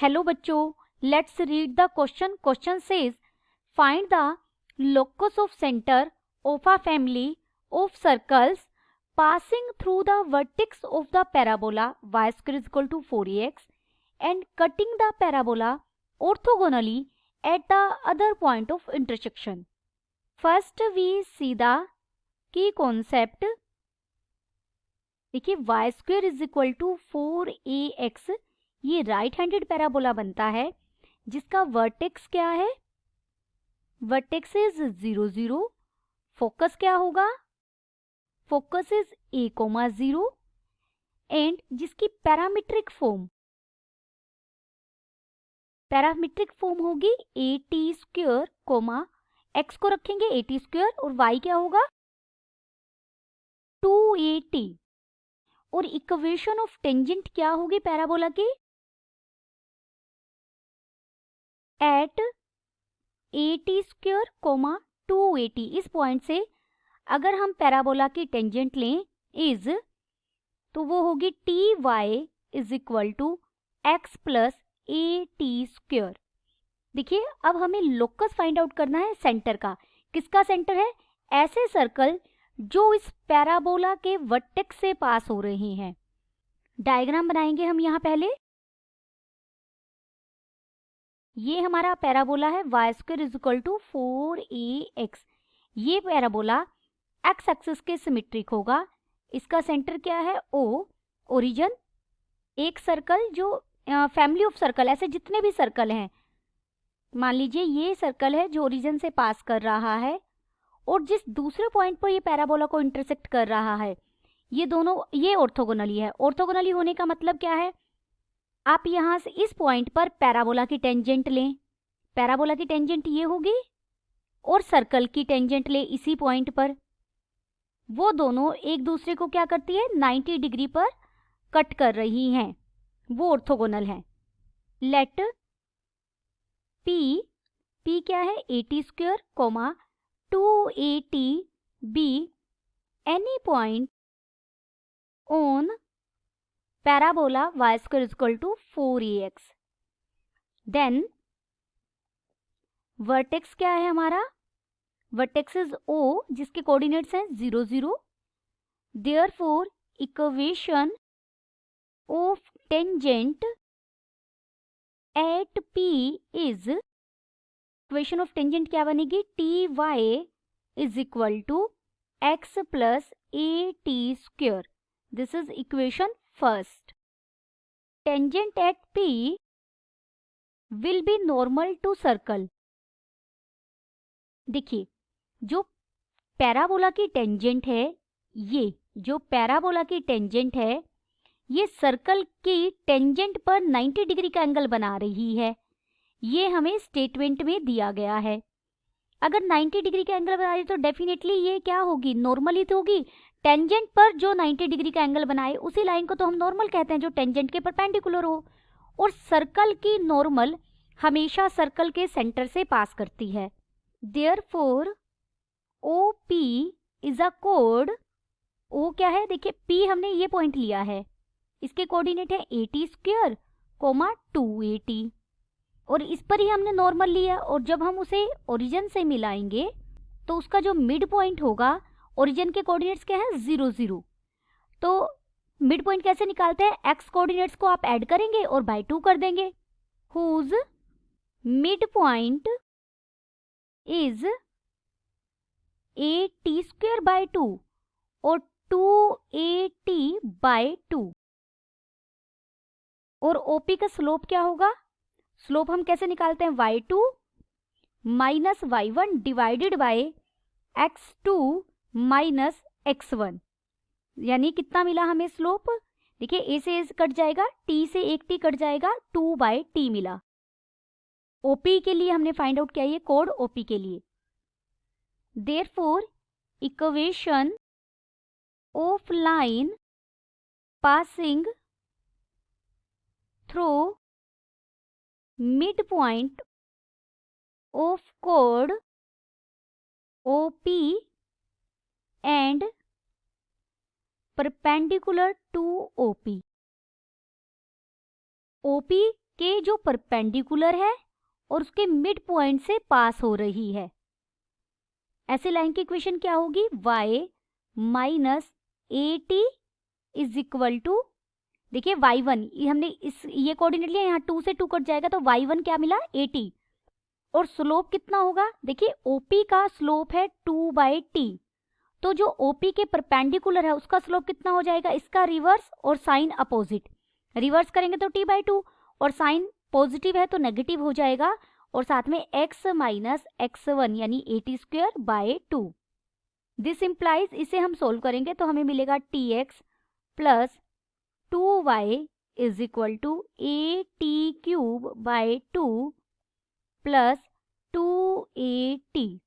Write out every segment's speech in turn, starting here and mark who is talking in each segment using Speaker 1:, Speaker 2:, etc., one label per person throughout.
Speaker 1: Hello बच्चों, let's read the question. Question says find the locus of center of a family of circles passing through the vertex of the parabola y square is equal to 4ax and cutting the parabola orthogonally at the other point of intersection. First we see the key concept. देखिए y square is equal to 4ax ये right handed parabola बनता है जिसका vertex क्या है, vertex is 0 0. Focus क्या होगा, focus is a,0 and जिसकी पैरामीट्रिक फॉर्म होगी at² कोमा x को रखेंगे at² और y क्या होगा 2at. और इक्वेशन ऑफ टेंजेंट क्या होगी पैराबोला की, एट at² 2at. इस पॉइंट से अगर हम पैराबोला की टेंजेंट लें इज तो वो होगी ty is equal to x plus at². देखिए अब हमें लोकस फाइंड आउट करना है सेंटर का. किसका सेंटर है, ऐसे सर्कल जो इस पैराबोला के वर्टेक्स से पास हो रहे हैं. डायग्राम बनाएंगे हम यहाँ पहले. ये हमारा पैराबोला है y square is equal to 4ax. ये पैराबोला x एक्सिस के सिमेट्रिक होगा. इसका सेंटर क्या है O, ओरिजिन. एक सर्कल जो फैमिली ऑफ सर्कल, ऐसे जितने भी सर्कल हैं, मान लीजिए ये सर्कल है जो ओरिजिन से पास कर रहा है और जिस दूसरे पॉइंट पर ये पैराबोला को इंटरसेक्ट कर रहा है, ये दोनों ये ऑर्थोगोनली है. ऑर्थोगोनली होने का मतलब क्या है, आप यहाँ से इस पॉइंट पर पैराबोला की टेंजेंट लें, पैराबोला की टेंजेंट ये होगी और सर्कल की टेंजेंट ले इसी पॉइंट पर. वो दोनों एक दूसरे को क्या करती है 90 डिग्री पर कट कर रही हैं, वो ऑर्थोगोनल है. लेट p क्या है at² 2at be any point on parabola y square is equal to 4ax. Then vertex क्या है हमारा, वर्टेक्स इज O जिसके कोऑर्डिनेट्स हैं 0 0. Therefore equation of tangent at P is, equation of tangent क्या बनेगी ty is equal to x plus at². This is equation first. Tangent at P will be normal to circle. देखिए जो parabola की tangent है, ये जो parabola की tangent है ये सर्कल की टेंजेंट पर 90 डिग्री का एंगल बना रही है. ये हमें स्टेटमेंट में दिया गया है. अगर 90 डिग्री का एंगल बना रही तो डेफिनेटली ये क्या होगी, नॉर्मल ही तो होगी. टेंजेंट पर जो 90 डिग्री का एंगल बनाए उसी लाइन को तो हम नॉर्मल कहते हैं जो टेंजेंट के परपेंडिकुलर हो. और सर्कल की नॉर्मल हमेशा सर्कल के सेंटर से पास करती है. Therefore OP is a code. O क्या है, देखिए P हमने ये पॉइंट लिया है, इसके कोऑर्डिनेट है at² 2at और इस पर ही हमने नॉर्मल लिया. और जब हम उसे ओरिजिन से मिलाएंगे तो उसका जो मिड पॉइंट होगा, ओरिजिन के कोऑर्डिनेट्स क्या है 0 0. तो मिड पॉइंट कैसे निकालते हैं, x कोऑर्डिनेट्स को आप ऐड करेंगे और बाय 2 कर देंगे. Whose mid point is at² by 2 और 2at बाय 2. और OP का स्लोप क्या होगा, स्लोप हम कैसे निकालते हैं y2 minus y1 divided by x2 minus x1. यानी कितना मिला हमें स्लोप, देखिए a से a कट जाएगा, t से एक t कट जाएगा, 2 बाय t मिला. OP के लिए हमने फाइंड आउट किया ये कोड OP के लिए. Therefore equation of line passing through mid point of code OP and perpendicular to OP. OP के जो परपेंडिकुलर है और उसके मिड पॉइंट से पास हो रही है। ऐसे लाइन की इक्वेशन क्या होगी, y minus A T is equal to, देखिए y1 ये हमने ये कोऑर्डिनेट लिया, यहाँ 2 से 2 कट जाएगा तो y1 क्या मिला 80, और स्लोप कितना होगा, देखिए OP का स्लोप है 2/t, तो जो OP के परपेंडिकुलर है उसका स्लोप कितना हो जाएगा, इसका रिवर्स और साइन अपोजिट, रिवर्स करेंगे तो t/2 और साइन पॉजिटिव है तो नेगेटिव हो जाएगा, और साथ में x माइनस x1 यानी AT²/2। दिस इम्प्लाइज, इसे हम सोल्व करेंगे तो हमें मिलेगा tx plus 2y is equal to AT³/2 plus 2AT।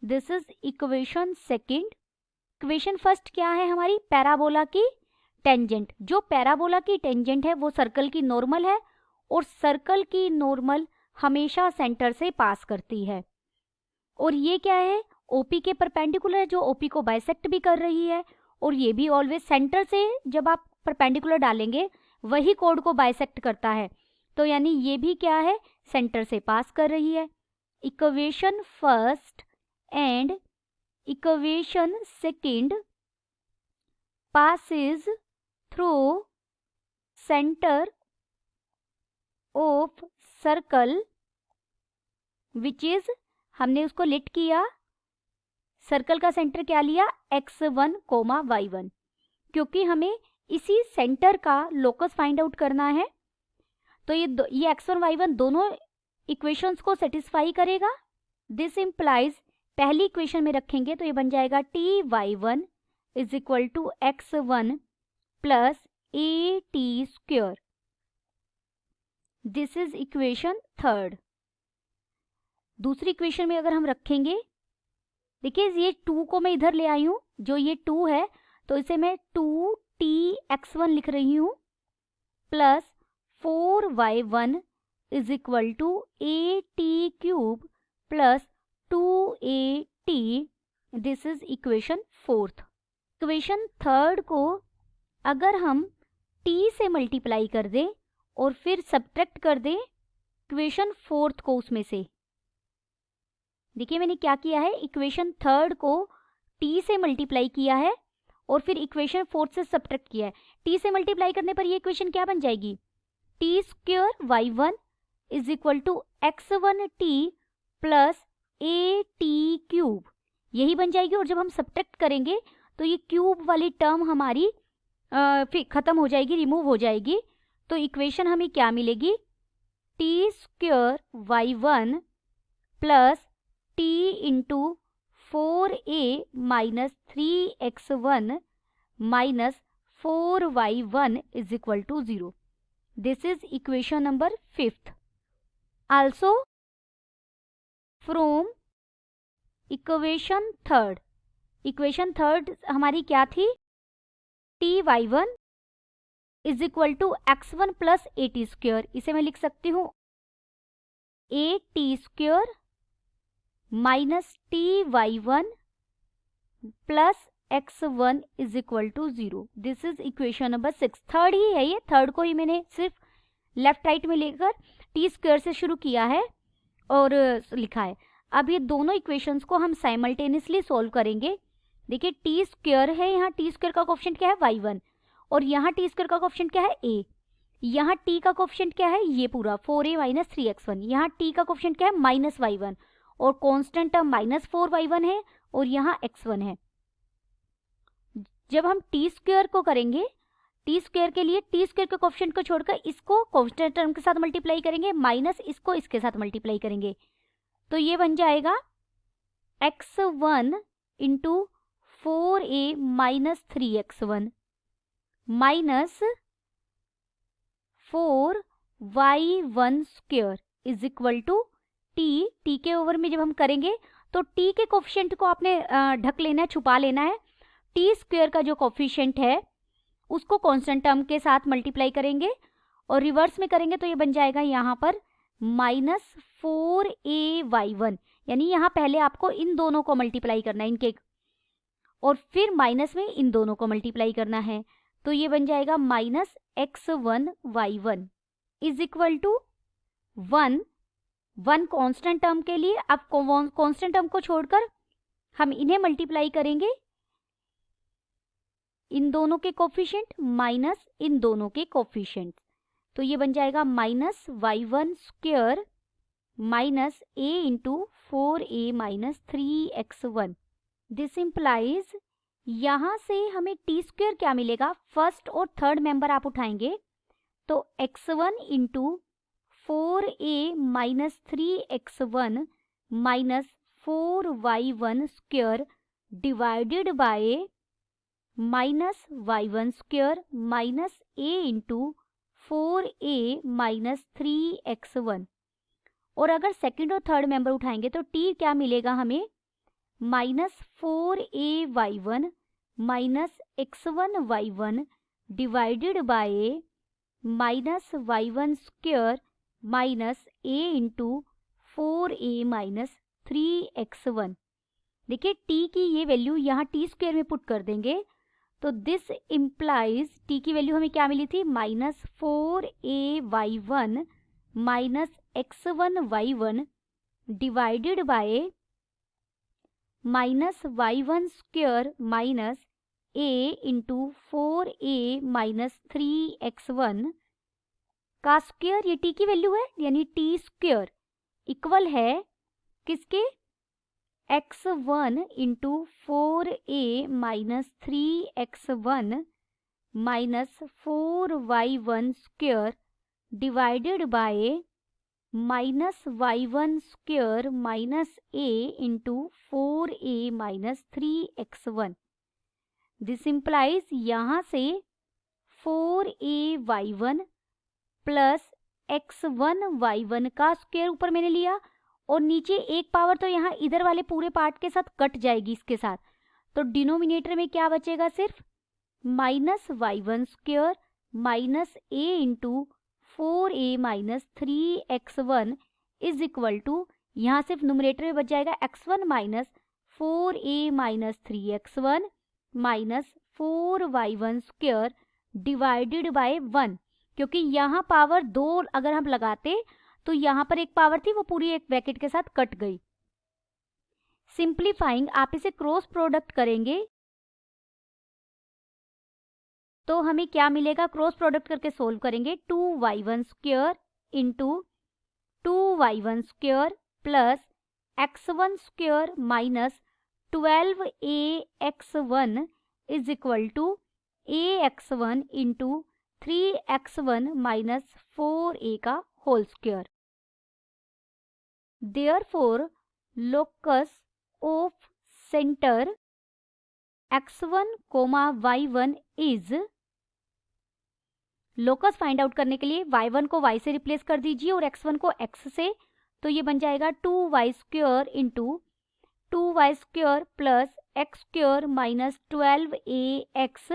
Speaker 1: This is equation second. Equation first क्या है हमारी, पैराबोला की टेंजेंट। जो पैराबोला की टेंजेंट है वो सर्कल की नॉर्मल है, और सर्कल की नॉर्मल हमेशा सेंटर से पास करती है। और ये क्या है, ओपी के परपेंडिकुलर है, जो ओपी को बाइसेक्ट भी कर रही है, और ये भी ऑलवेज सेंटर से जब आप परपेंडिकुलर डालेंगे वही कोड को बाइसेक्ट करता है, तो यानी ये भी क्या है, सेंटर से पास कर रही है। Equation first and equation second passes through center of circle which is, हमने उसको लिट किया, सर्कल का सेंटर क्या लिया x1, y1, क्योंकि हमें इसी सेंटर का लोकस फाइंड आउट करना है, तो ये x1 y1 दोनों इक्वेशंस को सेटिस्फाई करेगा। दिस इम्प्लाइज, पहली इक्वेशन में रखेंगे तो ये बन जाएगा ty1 is equal to x1 plus AT²। This is equation third. दूसरी इक्वेशन में अगर हम रखेंगे, देखिए ये 2 को मैं इधर ले आई हूं, जो ये 2 है तो इसे मैं 2tx1 लिख रही हूं plus 4y1 is equal to AT³ plus 2AT। This is equation fourth. Equation third को अगर हम t से मल्टीप्लाई कर दें और फिर सब्ट्रैक्ट कर दें इक्वेशन फोर्थ को उसमें से, देखिए मैंने क्या किया है, इक्वेशन थर्ड को t से मल्टीप्लाई किया है और फिर इक्वेशन फोर्थ से सब्ट्रैक्ट किया है। t से मल्टीप्लाई करने पर ये इक्वेशन क्या बन जाएगी, t² is equal to x1t plus AT³, यही बन जाएगी। और जब हम सब्ट्रैक्ट करेंगे तो ये क्यूब वाली टर्म हमारी फिर खत्म हो जाएगी, रिमूव हो जाएगी, तो इक्वेशन हमें क्या मिलेगी, t² plus t into 4a minus 3x1 minus 4y1 is equal to 0। This is equation number fifth. Also from equation third, equation third हमारी क्या थी, ty1 is equal to x1 plus AT², इसे मैं लिख सकती हूँ AT² minus ty1 plus x1 is equal to 0। This is equation number 6। Third ही है ये, थर्ड को ही मैंने सिर्फ लेफ्ट राइट में लेकर t² से शुरू किया है और लिखा है। अब ये दोनों इक्वेशंस को हम साइमल्टेनियसली सॉल्व करेंगे। देखिए t² है, यहाँ t² का कोएफिशिएंट क्या है y1, और यहाँ t² का कोएफिशिएंट क्या है a, यहाँ t का कोएफिशिएंट क्या है ये पूरा 4a माइनस 3x1, यहाँ t का कोएफिशिएंट क्या है माइनस y1, और कांस्टेंट टर्म माइनस 4y1 है और यहाँ x1 है। जब हम t² को करेंगे, t² के लिए t² के कोएफिशिएंट को छोड़कर इसको कांस्टेंट टर्म के साथ मल्टीप्लाई करेंगे, माइनस इसको इसके साथ मल्टीप्लाई करेंगे, तो ये बन जाएगा x1 into 4a minus 3x1 minus 4y1² is equal to t के ओवर में जब हम करेंगे तो t के कोएफिशिएंट को आपने ढक लेना है, छुपा लेना है। t² का जो कोएफिशिएंट है उसको कांस्टेंट टर्म के साथ मल्टीप्लाई करेंगे और रिवर्स में करेंगे तो ये बन जाएगा यहाँ पर माइनस 4ay1, यानी यहाँ पहले आपको इन दोनों को मल्टीप्लाई करना है इनके, और फिर माइनस में इन दोनों को मल्टीप्लाई करना है, तो ये बन जाएगा minus x1 y1 is equal to 1 constant term के लिए। अब कांस्टेंट टर्म को छोड़कर हम इन्हें मल्टीप्लाई करेंगे, इन दोनों के कोफिशिएंट माइनस इन दोनों के कोफिशिएंट, तो ये बन जाएगा minus y1 square minus a into 4a minus 3x1। This implies यहाँ से हमें टी स्क्वायर क्या मिलेगा, फर्स्ट और थर्ड मेंबर आप उठाएंगे तो x1 into 4a minus 3x1 minus 4y1 square divided bye minus y1 square minus a into 4a minus 3x1। और अगर सेकंड और थर्ड मेंबर उठाएंगे तो t क्या मिलेगा हमें, minus 4ay1 minus x1y1 divided by minus y1 square minus a into 4a minus 3x1। देखिए t की ये वैल्यू यहाँ टी स्क्वायर में पुट कर देंगे तो दिस इम्प्लाइज t की वैल्यू हमें क्या मिली थी, minus 4ay1 minus x1y1 divided by minus y1 square minus a into 4a minus 3x1 का स्क्वायर, ये t की वैल्यू है यानी t स्क्वायर इक्वल है किसके, x1 into 4a minus 3x1 minus 4y1 square divided bye minus y1 square minus a into 4a minus 3x1। This implies यहाँ से 4ay1 plus x1y1 का स्क्वायर ऊपर मैंने लिया और नीचे एक पावर तो यहाँ इधर वाले पूरे पार्ट के साथ कट जाएगी इसके साथ, तो डिनोमिनेटर में क्या बचेगा, सिर्फ minus y1 square minus a into 4a minus 3x1 is equal to, यहाँ सिर्फ न्यूमरेटर में बच जाएगा x1 minus 4a minus 3x1 minus 4y1 square divided by 1, क्योंकि यहाँ पावर 2 अगर हम लगाते तो यहाँ पर एक पावर थी वो पूरी एक ब्रैकेट के साथ कट गई। सिंप्लीफाइंग आप इसे क्रॉस प्रोडक्ट करेंगे तो हमें क्या मिलेगा, क्रॉस प्रोडक्ट करके सोल्व करेंगे 2y1 square into 2y1 square plus x1 square minus 12ax1 is equal to ax1 into 3x1 minus 4a का whole square. Therefore, locus of center x1, y1 is, locus find out करने के लिए y1 को y से replace कर दीजिए और x1 को x से, तो ये बन जाएगा 2y square into 2y square plus x square minus 12ax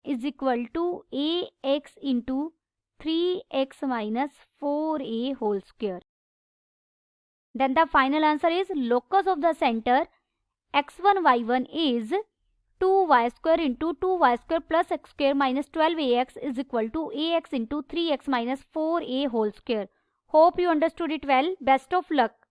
Speaker 1: is equal to ax into 3x minus 4a whole square. Then the final answer is locus of the center x1 y1 is 2y square into 2y square plus x square minus 12ax is equal to ax into 3x minus 4a whole square. Hope you understood it well. Best of luck.